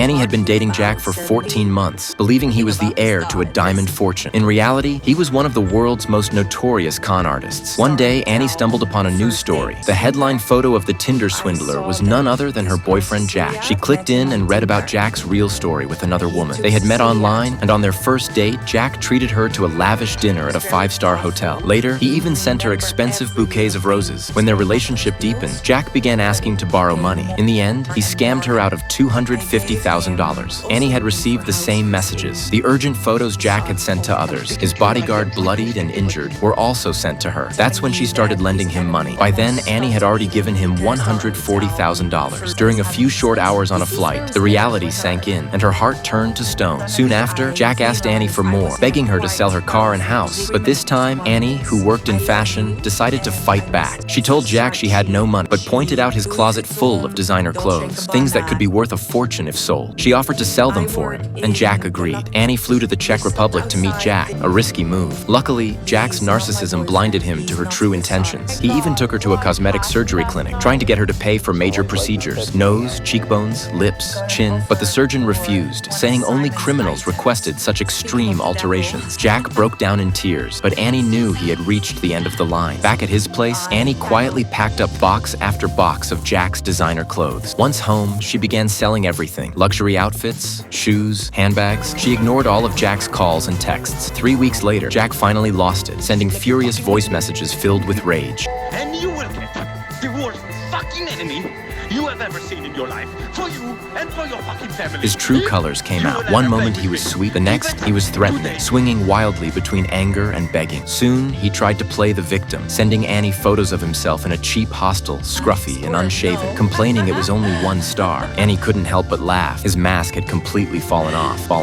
Annie had been dating Jack for 14 months, believing he was the heir to a diamond fortune. In reality, he was one of the world's most notorious con artists. One day, Annie stumbled upon a news story. The headline photo of the Tinder swindler was none other than her boyfriend Jack. She clicked in and read about Jack's real story with another woman. They had met online, and on their first date, Jack treated her to a lavish dinner at a 5-star hotel. Later, he even sent her expensive bouquets of roses. When their relationship deepened, Jack began asking to borrow money. In the end, he scammed her out of $250,000. Annie had received the same messages. The urgent photos Jack had sent to others, his bodyguard bloodied and injured, were also sent to her. That's when she started lending him money. By then, Annie had already given him $140,000. During a few short hours on a flight, the reality sank in, and her heart turned to stone. Soon after, Jack asked Annie for more, begging her to sell her car and house. But this time, Annie, who worked in fashion, decided to fight back. She told Jack she had no money, but pointed out his closet full of designer clothes, things that could be worth a fortune if sold. She offered to sell them for him, and Jack agreed. Annie flew to the Czech Republic to meet Jack, a risky move. Luckily, Jack's narcissism blinded him to her true intentions. He even took her to a cosmetic surgery clinic, trying to get her to pay for major procedures: nose, cheekbones, lips, chin. But the surgeon refused, saying only criminals requested such extreme alterations. Jack broke down in tears, but Annie knew he had reached the end of the line. Back at his place, Annie quietly packed up box after box of Jack's designer clothes. Once home, she began selling everything: luxury outfits, shoes, handbags. She ignored all of Jack's calls and texts. 3 weeks later, Jack finally lost it, sending furious voice messages filled with rage. And you will get the worst fucking enemy you have ever seen in your life. For you and for your fucking family. His true colors came out. One moment he was sweet, the next he was threatening, swinging wildly between anger and begging. Soon, he tried to play the victim, sending Annie photos of himself in a cheap hostel, scruffy and unshaven, complaining it was only 1 star. Annie couldn't help but laugh. His mask had completely fallen off.